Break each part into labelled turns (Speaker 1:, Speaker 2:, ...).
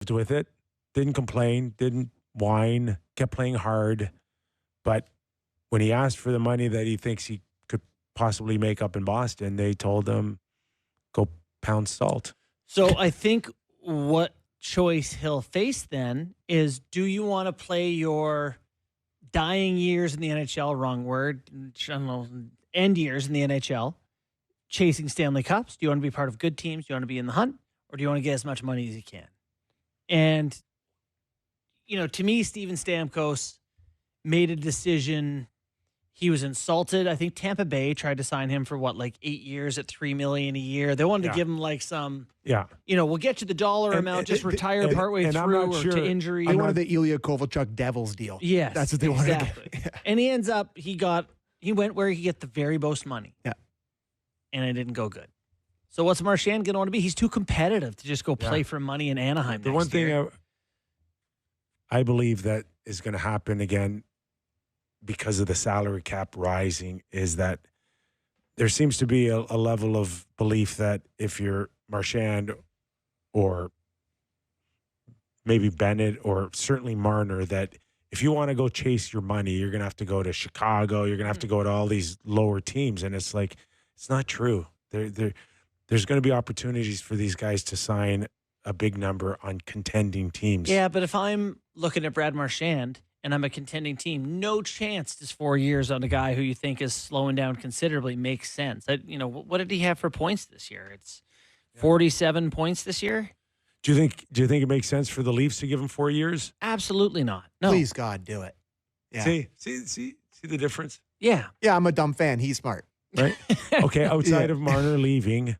Speaker 1: lived with it, didn't complain, didn't whine, kept playing hard. But when he asked for the money that he thinks he could possibly make up in Boston, they told him, go pound salt.
Speaker 2: So I think what choice he'll face then is, do you want to play your dying years in the NHL, wrong word, I don't know, end years in the NHL, chasing Stanley Cups? Do you want to be part of good teams? Do you want to be in the hunt? Or do you want to get as much money as you can? And, to me, Steven Stamkos made a decision. He was insulted. I think Tampa Bay tried to sign him for 8 years at $3 million a year. They wanted to give him some, we'll get you the dollar amount, just retire partway through or to injury.
Speaker 3: They wanted the Ilya Kovalchuk Devils deal.
Speaker 2: Yes,
Speaker 3: that's what they wanted.
Speaker 2: Exactly. And he ends up, he went where he could get the very most money.
Speaker 3: Yeah.
Speaker 2: And it didn't go good. So what's Marchand going to want to be? He's too competitive to just go play for money in Anaheim.
Speaker 1: The one thing I believe that is going to happen again, because of the salary cap rising, is that there seems to be a level of belief that if you're Marchand or maybe Bennett or certainly Marner, that if you want to go chase your money, you're going to have to go to Chicago. You're going to have to go to all these lower teams. And it's like, it's not true. There's going to be opportunities for these guys to sign a big number on contending teams. Yeah,
Speaker 2: but if I'm looking at Brad Marchand and I'm a contending team, no chance this 4 years on a guy who you think is slowing down considerably makes sense. What did he have for points this year? It's 47 points this year.
Speaker 1: Do you think it makes sense for the Leafs to give him 4 years?
Speaker 2: Absolutely not. No.
Speaker 3: Please, God, do it. Yeah.
Speaker 1: See the difference?
Speaker 2: Yeah.
Speaker 3: Yeah, I'm a dumb fan. He's smart.
Speaker 1: Right? Okay, outside of Marner leaving,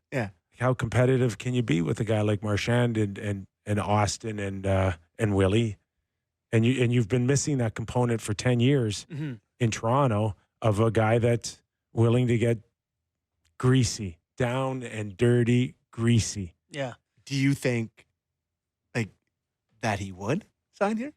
Speaker 1: how competitive can you be with a guy like Marchand and Austin and Willie? And you've been missing that component for 10 years in Toronto of a guy that's willing to get greasy, down and dirty, greasy.
Speaker 2: Yeah.
Speaker 3: Do you think that he would sign here?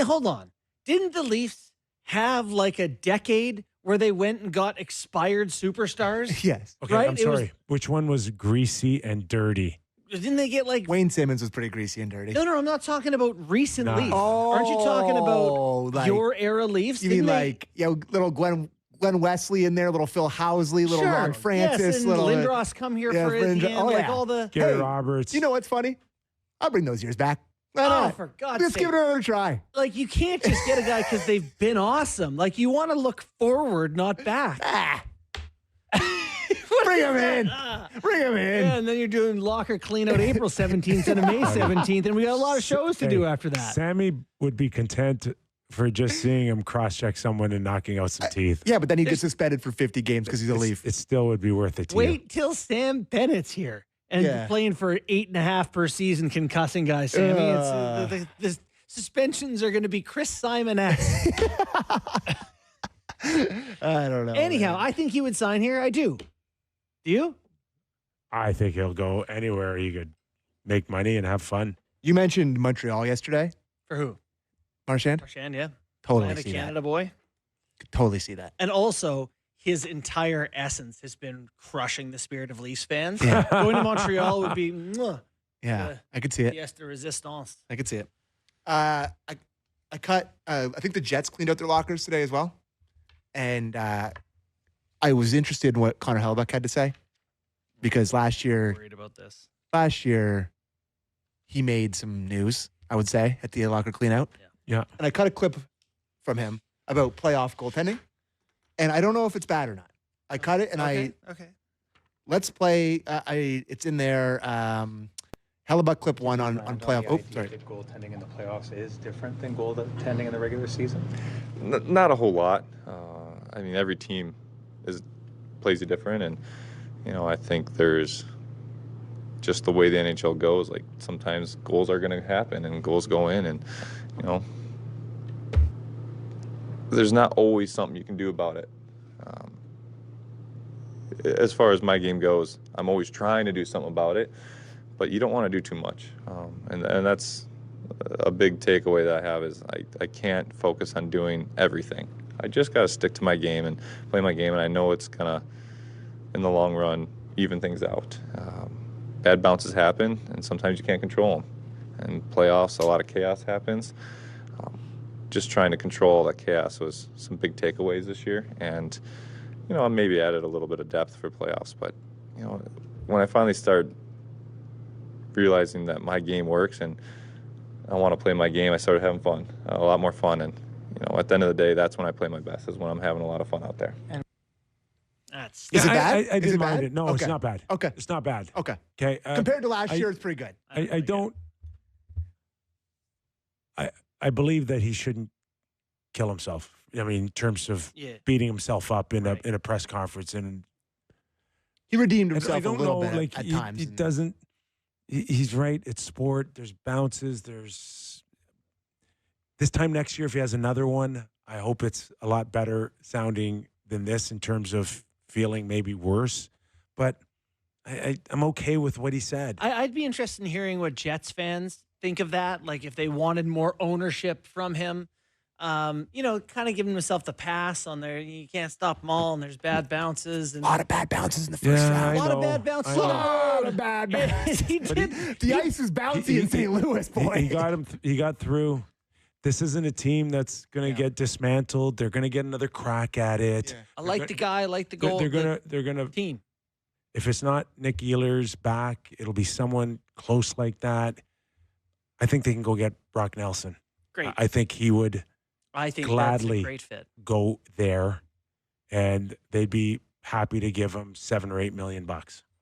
Speaker 2: Hold on. Didn't the Leafs have a decade where they went and got expired superstars?
Speaker 3: Yes.
Speaker 1: Okay, right? I'm sorry. Which one was greasy and dirty?
Speaker 2: Didn't they get
Speaker 3: Wayne Simmons was pretty greasy and dirty.
Speaker 2: No, I'm not talking about recent Leafs.
Speaker 3: Oh,
Speaker 2: aren't you talking about your era Leafs?
Speaker 3: You mean little Glenn Wesley in there, little Phil Housley, little Ron Francis,
Speaker 2: yes, and
Speaker 3: little
Speaker 2: Lindros come here for it. All the
Speaker 1: Gary Roberts.
Speaker 3: You know what's funny? I'll bring those years back.
Speaker 2: For God's
Speaker 3: sake. Let's give it another try.
Speaker 2: You can't just get a guy because they've been awesome. You want to look forward, not back.
Speaker 3: Bring him in. Bring him in.
Speaker 2: Yeah, and then you're doing locker clean out April 17th instead of May 17th, and we got a lot of shows to do after that.
Speaker 1: Sammy would be content for just seeing him cross-check someone and knocking out some teeth.
Speaker 3: Yeah, but then he gets suspended for 50 games because he's a Leaf.
Speaker 1: It still would be worth it to
Speaker 2: Wait till Sam Bennett's here and playing for 8.5 per season concussing guys, Sammy. The suspensions are going to be Chris Simon-esque.
Speaker 3: I don't know.
Speaker 2: Anyhow, I think he would sign here. I do. Do you?
Speaker 1: I think he'll go anywhere he could make money and have fun.
Speaker 3: You mentioned Montreal yesterday.
Speaker 2: For who?
Speaker 3: Marchand?
Speaker 2: Marchand, yeah.
Speaker 3: Totally see
Speaker 2: Canada
Speaker 3: that.
Speaker 2: boy.
Speaker 3: Totally see that.
Speaker 2: And also, his entire essence has been crushing the spirit of Leafs fans. Going to Montreal would be...
Speaker 3: Yeah, I could see it.
Speaker 2: Pièce de résistance.
Speaker 3: I could see it. I think the Jets cleaned out their lockers today as well. And I was interested in what Connor Hellebuck had to say, because last year,
Speaker 2: worried about this.
Speaker 3: Last year, he made some news, I would say, at the locker cleanout.
Speaker 1: Yeah.
Speaker 3: And I cut a clip from him about playoff goaltending, and I don't know if it's bad or not. I cut it, and
Speaker 2: Okay.
Speaker 3: Let's play. It's in there. Hellebuck clip one on playoff. Oh, sorry.
Speaker 4: Goaltending in the playoffs is different than goaltending in the regular season.
Speaker 5: Not a whole lot. Every team plays it different, and I think there's just the way the NHL goes. Sometimes goals are going to happen and goals go in, and there's not always something you can do about it. As far as my game goes, I'm always trying to do something about it, but you don't want to do too much, and that's a big takeaway that I have is I can't focus on doing everything. I just got to stick to my game and play my game, and I know it's going to, in the long run, even things out. Bad bounces happen, and sometimes you can't control them. in playoffs, a lot of chaos happens. Just trying to control that chaos was some big takeaways this year, and I maybe added a little bit of depth for playoffs. But when I finally started realizing that my game works and I want to play my game, I started having fun, a lot more fun. And at the end of the day, that's when I play my best, is when I'm having a lot of fun out there.
Speaker 2: That's
Speaker 3: Is it bad?
Speaker 1: I
Speaker 3: Is
Speaker 1: didn't
Speaker 3: it
Speaker 1: mind
Speaker 3: bad?
Speaker 1: it. No,
Speaker 3: Okay.
Speaker 1: it's not bad.
Speaker 3: Okay.
Speaker 1: It's not bad.
Speaker 3: Okay.
Speaker 1: Okay.
Speaker 3: Compared to last year, it's pretty good.
Speaker 1: I don't. I believe that he shouldn't kill himself. I mean, in terms of beating himself up in a press conference, and
Speaker 3: He redeemed
Speaker 1: I
Speaker 3: himself a
Speaker 1: don't
Speaker 3: little
Speaker 1: know,
Speaker 3: bit
Speaker 1: like
Speaker 3: at
Speaker 1: he,
Speaker 3: times.
Speaker 1: He
Speaker 3: and-
Speaker 1: doesn't. He's right. It's sport. There's bounces. There's this time next year. If he has another one, I hope it's a lot better sounding than this in terms of feeling maybe worse. But I'm okay with what he said.
Speaker 2: I'd be interested in hearing what Jets fans think of that. Like if they wanted more ownership from him, kind of giving himself the pass on there. You can't stop them all, and there's bad bounces. And
Speaker 3: A lot of bad bounces in the first
Speaker 1: Yeah,
Speaker 3: round.
Speaker 2: a lot of
Speaker 1: know.
Speaker 2: bad bounces.
Speaker 1: I know.
Speaker 3: A lot of bad bounces.
Speaker 2: He
Speaker 1: But
Speaker 2: did.
Speaker 3: The ice was bouncy in St. Louis, boy.
Speaker 1: He got him. He got through. This isn't a team that's going to get dismantled. They're going to get another crack at it.
Speaker 3: Yeah.
Speaker 2: I like the guy. I like the goal.
Speaker 1: They're gonna.
Speaker 2: Team.
Speaker 1: If it's not Nick Ehlers back, it'll be someone close like that. I think they can go get Brock Nelson.
Speaker 2: Great.
Speaker 1: I think he would
Speaker 2: I think
Speaker 1: gladly
Speaker 2: that's a great fit.
Speaker 1: go there, and they'd be happy to give him $7 or $8 million.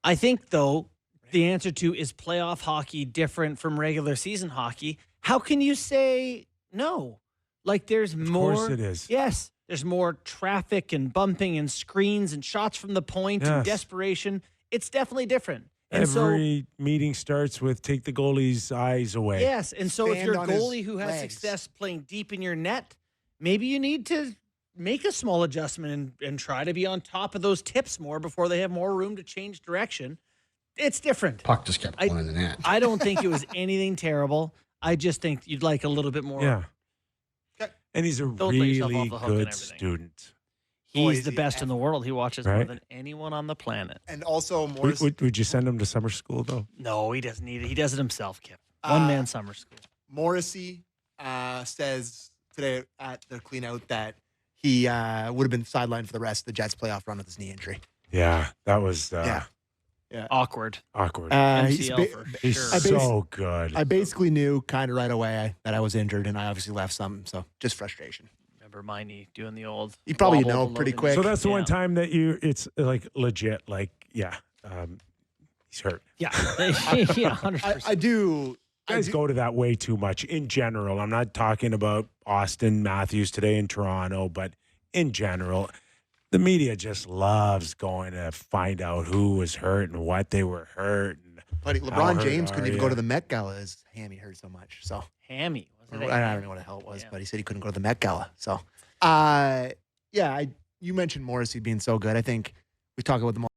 Speaker 2: I think, though, the answer to is playoff hockey different from regular season hockey? How can you say no? Like there's more.
Speaker 1: Of course it is.
Speaker 2: Yes. There's more traffic and bumping and screens and shots from the point and
Speaker 1: Yes.
Speaker 2: desperation. It's definitely different. And
Speaker 1: Every meeting starts with take the goalie's eyes away.
Speaker 2: yes. And so if
Speaker 3: Stand
Speaker 2: you're a
Speaker 3: on his
Speaker 2: goalie who has
Speaker 3: legs.
Speaker 2: success playing deep in your net, maybe you need to make a small adjustment and try to be on top of those tips more before they have more room to change direction. It's different.
Speaker 6: Puck just kept going in the net.
Speaker 2: I don't think it was anything terrible. I just think you'd like a little bit more.
Speaker 1: Yeah. And he's a
Speaker 2: Don't let yourself
Speaker 1: really
Speaker 2: off the hook and
Speaker 1: good
Speaker 2: everything.
Speaker 1: student.
Speaker 2: He's
Speaker 3: Boy,
Speaker 2: the
Speaker 3: is he
Speaker 2: best in the world. He watches more
Speaker 1: Right?
Speaker 2: than anyone on the planet.
Speaker 3: And also, Morris,
Speaker 1: Would you send him to summer school, though?
Speaker 2: No, he doesn't need it. He does it himself, Kip. One man summer school.
Speaker 3: Morrissey says today at the clean out that he would have been sidelined for the rest of the Jets playoff run with his knee injury.
Speaker 1: Yeah, that was
Speaker 2: Awkward.
Speaker 1: awkward.
Speaker 2: MCL for
Speaker 1: He's
Speaker 2: sure.
Speaker 3: I bas-
Speaker 1: so good.
Speaker 3: I basically knew kind of right away that I was injured, and I obviously left some, so just frustration.
Speaker 2: Remember my knee doing the old.
Speaker 3: You probably
Speaker 2: wobble
Speaker 3: know
Speaker 2: below
Speaker 3: pretty
Speaker 2: the
Speaker 3: quick.
Speaker 2: knee.
Speaker 1: So that's the one
Speaker 2: Yeah.
Speaker 1: time that it's like legit. Like, yeah, he's hurt.
Speaker 2: Yeah. Yeah, 100%.
Speaker 3: I do.
Speaker 1: Guys go to that way too much in general. I'm not talking about Austin Matthews today in Toronto, but in general, the media just loves going to find out who was hurt and what they were hurt. And
Speaker 3: Buddy,
Speaker 1: how
Speaker 3: LeBron
Speaker 1: hurt
Speaker 3: James couldn't
Speaker 1: are
Speaker 3: even
Speaker 1: ya?
Speaker 3: go to the Met Gala. His hammy hurt so much. So
Speaker 2: Hammy. Was it
Speaker 3: I don't know what the hell it was,
Speaker 2: Yeah.
Speaker 3: but he said he couldn't go to the Met Gala. So, you mentioned Morrissey being so good. I think we talk about them all.